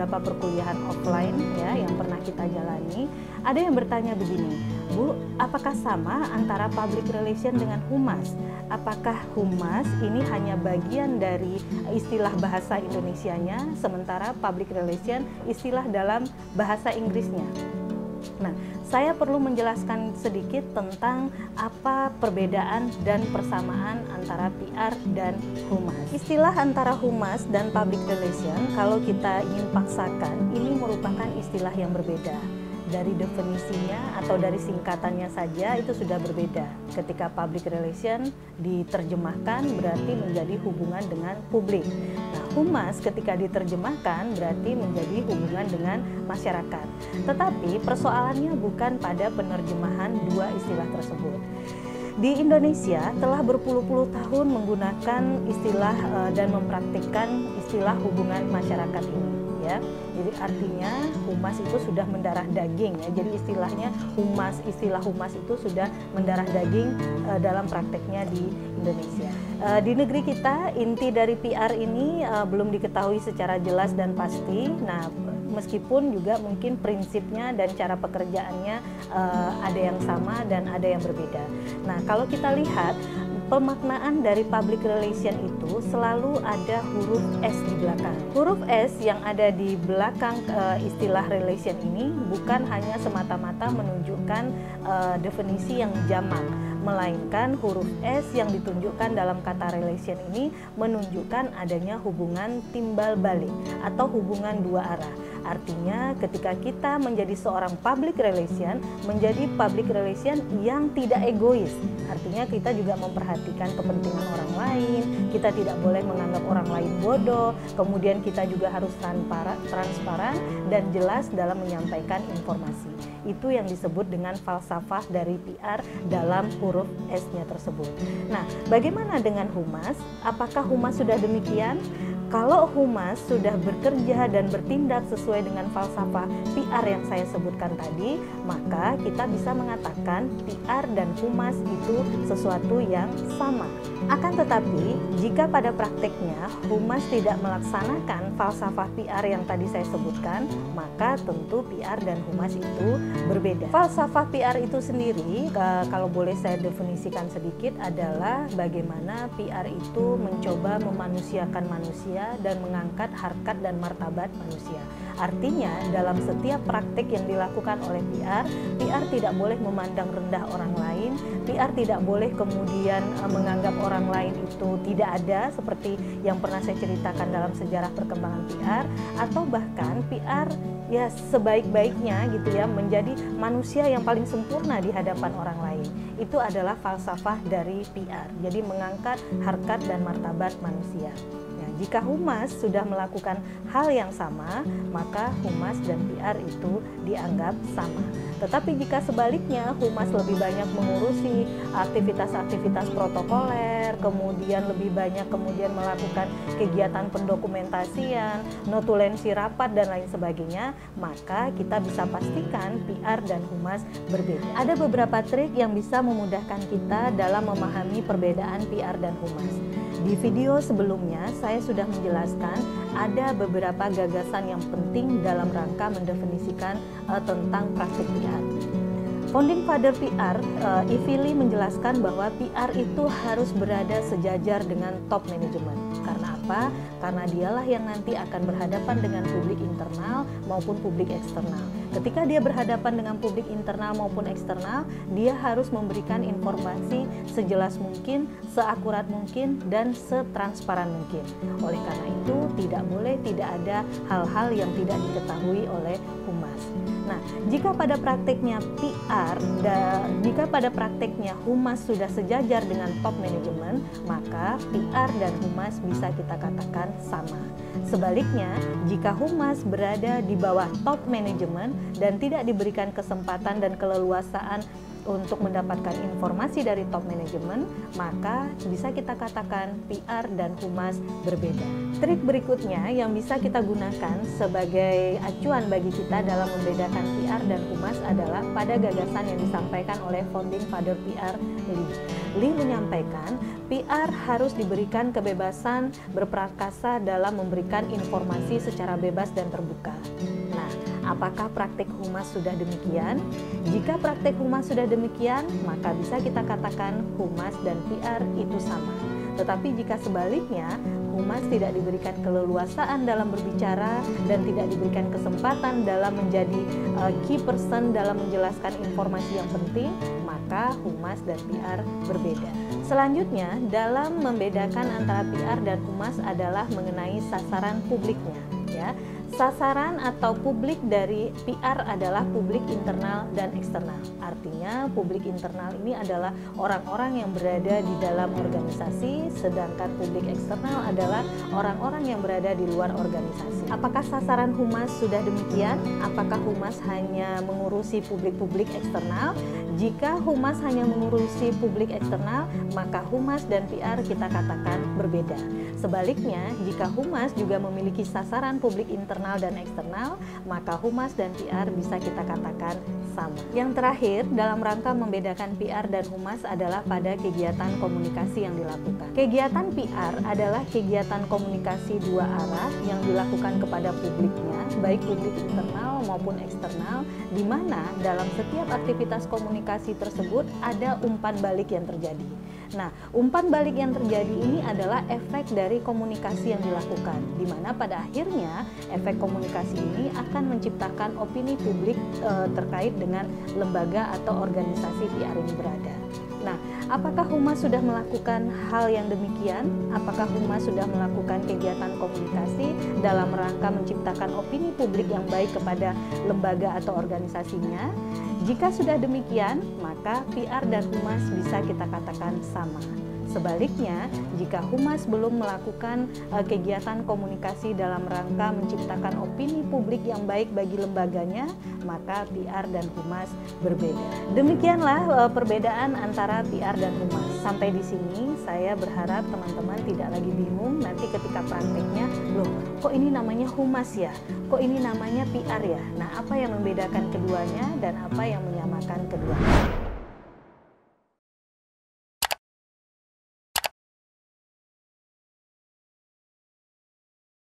beberapa perkuliahan offline ya yang pernah kita jalani, ada yang bertanya begini, Bu, apakah sama antara public relation dengan humas? Apakah humas ini hanya bagian dari istilah bahasa Indonesianya, sementara public relation istilah dalam bahasa Inggrisnya? Nah, saya perlu menjelaskan sedikit tentang apa perbedaan dan persamaan antara PR dan humas. Istilah antara humas dan public relation, kalau kita ingin paksakan, ini merupakan istilah yang berbeda. Dari definisinya atau dari singkatannya saja itu sudah berbeda. Ketika public relation diterjemahkan berarti menjadi hubungan dengan publik. Nah, humas ketika diterjemahkan berarti menjadi hubungan dengan masyarakat. Tetapi persoalannya bukan pada penerjemahan dua istilah tersebut. Di Indonesia telah berpuluh-puluh tahun menggunakan istilah dan mempraktikkan istilah hubungan masyarakat ini. Ya, jadi artinya humas itu sudah mendarah daging ya. Jadi istilahnya humas, istilah humas itu sudah mendarah daging dalam prakteknya di Indonesia. Di negeri kita inti dari PR ini belum diketahui secara jelas dan pasti. Nah, meskipun juga mungkin prinsipnya dan cara pekerjaannya ada yang sama dan ada yang berbeda. Nah, kalau kita lihat pemaknaan dari public relation itu selalu ada huruf S di belakang. Huruf S yang ada di belakang istilah relation ini bukan hanya semata-mata menunjukkan definisi yang jamak, melainkan huruf S yang ditunjukkan dalam kata relation ini menunjukkan adanya hubungan timbal balik atau hubungan dua arah. Artinya ketika kita menjadi seorang public relation, menjadi public relation yang tidak egois. Artinya kita juga memperhatikan kepentingan orang lain, kita tidak boleh menganggap orang lain bodoh, kemudian kita juga harus transparan dan jelas dalam menyampaikan informasi. Itu yang disebut dengan falsafah dari PR dalam huruf S-nya tersebut. Nah, bagaimana dengan humas? Apakah humas sudah demikian? Kalau humas sudah bekerja dan bertindak sesuai dengan falsafah PR yang saya sebutkan tadi, maka kita bisa mengatakan PR dan humas itu sesuatu yang sama. Akan tetapi, jika pada prakteknya humas tidak melaksanakan falsafah PR yang tadi saya sebutkan, maka tentu PR dan humas itu berbeda. Falsafah PR itu sendiri, kalau boleh saya definisikan sedikit, adalah bagaimana PR itu mencoba memanusiakan manusia dan mengangkat harkat dan martabat manusia. Artinya dalam setiap praktik yang dilakukan oleh PR tidak boleh memandang rendah orang lain, PR tidak boleh kemudian menganggap orang lain itu tidak ada seperti yang pernah saya ceritakan dalam sejarah perkembangan PR, atau bahkan PR ya sebaik-baiknya gitu ya menjadi manusia yang paling sempurna di hadapan orang lain. Itu adalah falsafah dari PR. Jadi mengangkat harkat dan martabat manusia. Jika humas sudah melakukan hal yang sama, maka humas dan PR itu dianggap sama. Tetapi jika sebaliknya humas lebih banyak mengurusi aktivitas-aktivitas protokoler, kemudian lebih banyak melakukan kegiatan pendokumentasian, notulensi rapat dan lain sebagainya, maka kita bisa pastikan PR dan humas berbeda. Ada beberapa trik yang bisa memudahkan kita dalam memahami perbedaan PR dan humas. Di video sebelumnya saya sudah menjelaskan ada beberapa gagasan yang penting dalam rangka mendefinisikan tentang praktik PR. Founding Father PR, Ivy Lee menjelaskan bahwa PR itu harus berada sejajar dengan top manajemen. Karena apa? Karena dialah yang nanti akan berhadapan dengan publik internal maupun publik eksternal. Ketika dia berhadapan dengan publik internal maupun eksternal, dia harus memberikan informasi sejelas mungkin, seakurat mungkin, dan setransparan mungkin. Oleh karena itu, tidak boleh tidak ada hal-hal yang tidak diketahui oleh humas. Nah, jika pada prakteknya humas sudah sejajar dengan top manajemen, maka PR dan humas bisa kita katakan sama. Sebaliknya, jika humas berada di bawah top manajemen dan tidak diberikan kesempatan dan keleluasaan untuk mendapatkan informasi dari top manajemen, maka bisa kita katakan PR dan humas berbeda. Trik berikutnya yang bisa kita gunakan sebagai acuan bagi kita dalam membedakan PR dan humas adalah pada gagasan yang disampaikan oleh founding father PR Lee. Lee menyampaikan PR harus diberikan kebebasan berprakasa dalam memberikan informasi secara bebas dan terbuka. Nah, apakah praktik humas sudah demikian? Jika praktik humas sudah demikian, maka bisa kita katakan humas dan PR itu sama. Tetapi jika sebaliknya, humas tidak diberikan keleluasaan dalam berbicara dan tidak diberikan kesempatan dalam menjadi key person dalam menjelaskan informasi yang penting, maka humas dan PR berbeda. Selanjutnya, dalam membedakan antara PR dan humas adalah mengenai sasaran publiknya, ya. Sasaran atau publik dari PR adalah publik internal dan eksternal. Artinya publik internal ini adalah orang-orang yang berada di dalam organisasi, sedangkan publik eksternal adalah orang-orang yang berada di luar organisasi. Apakah sasaran humas sudah demikian? Apakah humas hanya mengurusi publik-publik eksternal? Jika humas hanya mengurusi publik eksternal, maka humas dan PR kita katakan berbeda. Sebaliknya, jika humas juga memiliki sasaran publik internal dan eksternal, maka humas dan PR bisa kita katakan sama. Yang terakhir, dalam rangka membedakan PR dan humas adalah pada kegiatan komunikasi yang dilakukan. Kegiatan PR adalah kegiatan komunikasi dua arah yang dilakukan kepada publiknya, baik publik internal maupun eksternal, di mana dalam setiap aktivitas komunikasi tersebut ada umpan balik yang terjadi. Nah, umpan balik yang terjadi ini adalah efek dari komunikasi yang dilakukan, di mana pada akhirnya efek komunikasi ini akan menciptakan opini publik terkait dengan lembaga atau organisasi PR ini berada. Nah, apakah humas sudah melakukan hal yang demikian? Apakah humas sudah melakukan kegiatan komunikasi dalam rangka menciptakan opini publik yang baik kepada lembaga atau organisasinya? Jika sudah demikian, maka PR dan humas bisa kita katakan sama. Sebaliknya, jika humas belum melakukan kegiatan komunikasi dalam rangka menciptakan opini publik yang baik bagi lembaganya, maka PR dan humas berbeda. Demikianlah perbedaan antara PR dan humas. Sampai di sini saya berharap teman-teman tidak lagi bingung nanti ketika prakteknya, loh kok ini namanya humas ya? Kok ini namanya PR ya? Nah, apa yang membedakan keduanya dan apa yang menyamakan keduanya?